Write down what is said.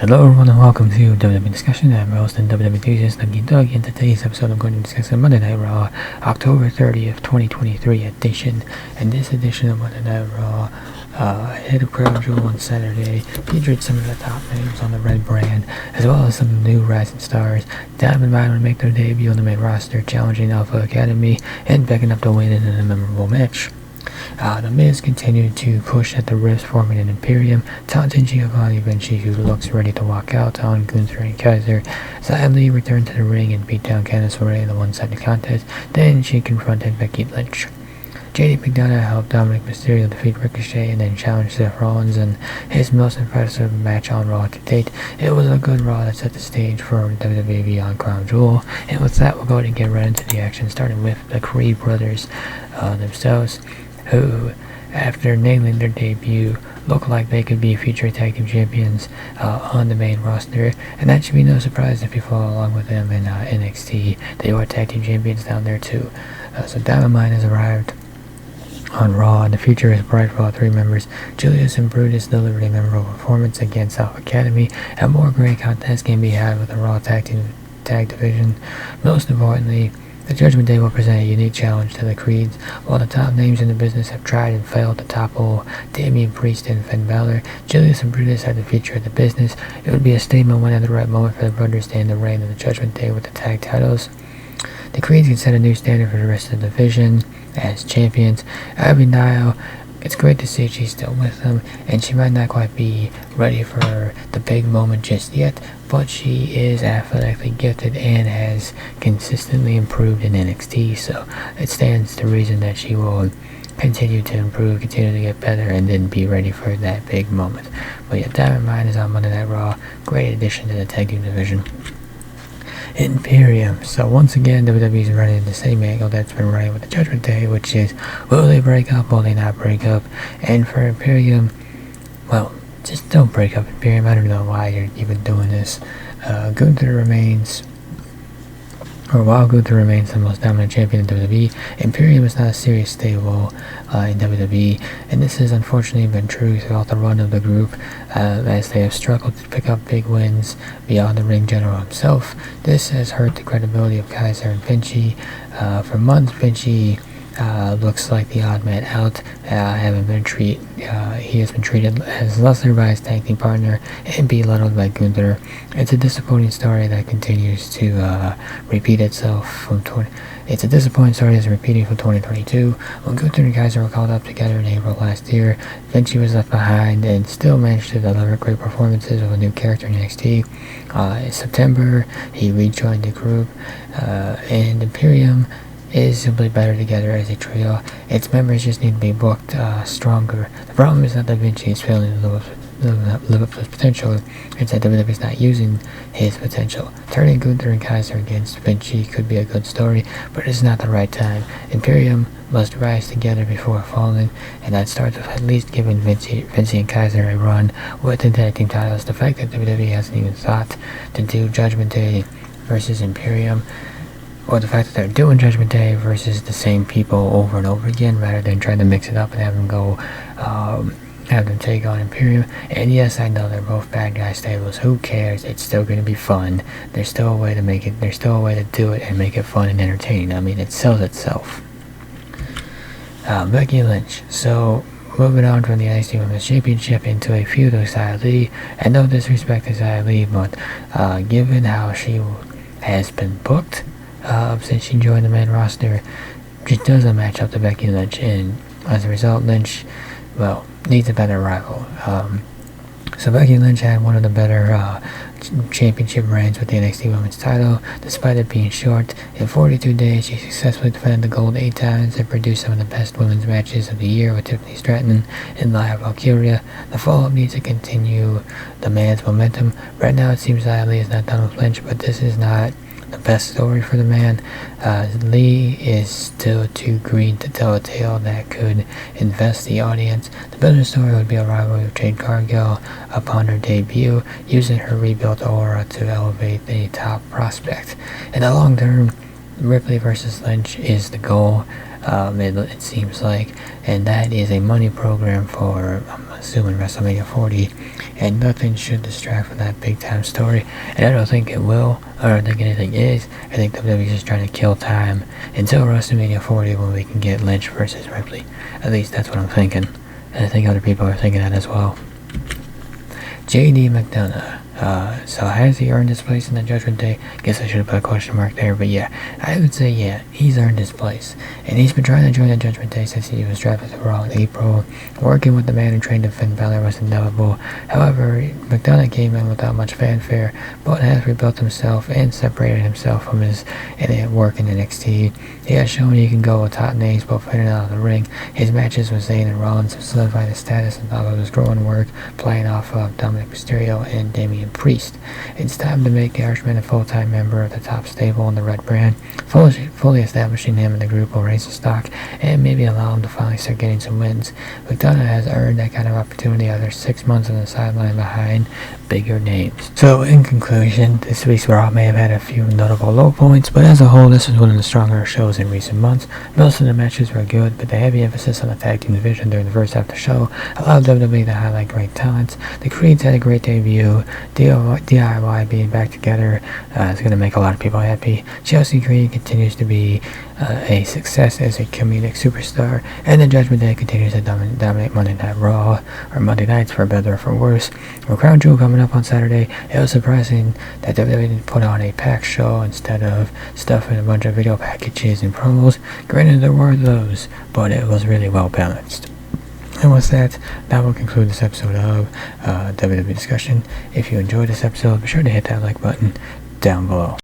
Hello everyone and welcome to WWE Discussion. I'm your host and WWE enthusiast Nuggy Doug. In today's episode I'm going to discuss the Monday Night Raw October 30th, 2023 edition. And this edition of Monday Night Raw hit a Crown Jewel on Saturday, featured some of the top names on the Red brand, as well as some new rising stars. Diamond Mine would make their debut on the main roster, challenging Alpha Academy and picking up the win in a memorable match. The Miz continued to push at the ribs, forming an Imperium, taunting Giovanni Vinci, who looks ready to walk out on Gunther and Kaiser. Xia Li returned to the ring and beat down Candice LeRae in the one-sided contest. Then she confronted Becky Lynch. JD McDona helped Dominic Mysterio defeat Ricochet and then challenged Seth Rollins in his most impressive match on Raw to date. It was a good Raw that set the stage for WWE Beyond Crown Jewel. And with that, we'll go ahead and get right into the action, starting with the Creed brothers themselves, who, after nailing their debut, look like they could be future tag team champions on the main roster, and that should be no surprise if you follow along with them in NXT. They were tag team champions down there too. So Diamond Mine has arrived on Raw, and the future is bright for all three members. Julius and Brutus delivered a memorable performance against Alpha Academy, and more great contests can be had with the Raw tag division. Most importantly, the Judgment Day will present a unique challenge to the Creeds. While the top names in the business have tried and failed to topple Damian Priest and Finn Balor, Julius and Brutus are the future of the business. It would be a statement when at the right moment for the brothers to end the reign of the Judgment Day with the tag titles. The Creeds can set a new standard for the rest of the division as champions. Abigail, it's great to see she's still with them, and she might not quite be ready for the big moment just yet, but she is athletically gifted and has consistently improved in NXT, so it stands to reason that she will continue to improve, continue to get better, and then be ready for that big moment. But yeah, Diamond Mine is on Monday Night Raw. Great addition to the tag team division. Imperium. So once again, WWE is running the same angle that's been running with the Judgment Day, which is, will they break up, will they not break up? And for Imperium, well, just don't break up, Imperium. I don't know why you're even doing this. While Gunther remains the most dominant champion in WWE, Imperium is not a serious stable in WWE, and this has unfortunately been true throughout the run of the group, as they have struggled to pick up big wins beyond the ring general himself. This has hurt the credibility of Kaiser and Vinci. For months, Vinci looks like the odd man out, he has been treated as lesser by his tag team partner and belittled by Gunther. It's a disappointing story that continues to repeat itself It's a disappointing story that's repeating from 2022. When Gunther and Kaiser were called up together in April last year, Vinci was left behind and still managed to deliver great performances with a new character in NXT. In September, he rejoined the group, and Imperium is simply better together as a trio. Its members just need to be booked stronger. The problem is not that Vinci is failing to live up to his potential, it's that WWE is not using his potential. Turning Gunther and Kaiser against Vinci could be a good story, but it's not the right time. Imperium must rise together before falling, and that starts with at least giving Vinci and Kaiser a run with the tag team titles. The fact that WWE hasn't even thought to do Judgment Day versus Imperium, or the fact that they're doing Judgment Day versus the same people over and over again, rather than trying to mix it up and have them take on Imperium. And yes, I know they're both bad guy stables. Who cares? It's still going to be fun. There's still a way to do it and make it fun and entertaining. I mean, it sells itself. Becky Lynch. So, moving on from the NXT Women's Championship into a feud with Xia Li. And no disrespect to Xia Li, but given how she has been booked since she joined the main roster, she doesn't match up to Becky Lynch, and as a result, Lynch, well, needs a better rival. So Becky Lynch had one of the better championship reigns with the NXT Women's title, despite it being short. In 42 days, she successfully defended the gold 8 times and produced some of the best women's matches of the year with Tiffany Stratton and Nia Valkyria. The follow-up needs to continue the man's momentum. Right now, it seems that Lee is not done with Lynch, but this is not the best story for the man. Lee is still too green to tell a tale that could invest the audience. The better story would be a rivalry with Jade Cargill upon her debut, using her rebuilt aura to elevate the top prospect. In the long term, Ripley versus Lynch is the goal. It seems like, and that is a money program for, I'm assuming, WrestleMania 40, and nothing should distract from that big time story, and I don't think it will, or I don't think anything is. I think WWE is just trying to kill time until WrestleMania 40 when we can get Lynch versus Ripley. At least that's what I'm thinking, and I think other people are thinking that as well. JD McDona. So has he earned his place in the Judgment Day? Guess I should have put a question mark there, but yeah, I would say yeah, he's earned his place. And he's been trying to join the Judgment Day since he was drafted to Raw in April. Working with the man who trained him, Finn Balor, was inevitable. However, McDona came in without much fanfare, but has rebuilt himself and separated himself from his work in NXT. He has shown he can go with top names both in and out of the ring. His matches with Zayn and Rollins have solidified his status and followed his growing work, playing off of Dominic Mysterio and Damian Priest. It's time to make the Irishman a full-time member of the top stable in the Red brand. Fully establishing him in the group will raise his stock and maybe allow him to finally start getting some wins. McDona has earned that kind of opportunity after 6 months on the sideline behind bigger names. So in conclusion, this week's Raw may have had a few notable low points, but as a whole this was one of the stronger shows in recent months. Most of the matches were good, but the heavy emphasis on the tag team division during the first half of the show allowed WWE to highlight great talents. The Creeds had a great debut. DIY being back together is going to make a lot of people happy. Chelsea Green continues to be a success as a comedic superstar, and the Judgment Day continues to dominate Monday Night Raw, or Monday nights for better or for worse. With Crown Jewel coming up on Saturday, it was surprising that WWE didn't put on a packed show instead of stuffing a bunch of video packages and promos. Granted, there were those, but it was really well balanced. And with that will conclude this episode of WWE Discussion. If you enjoyed this episode, be sure to hit that like button down below.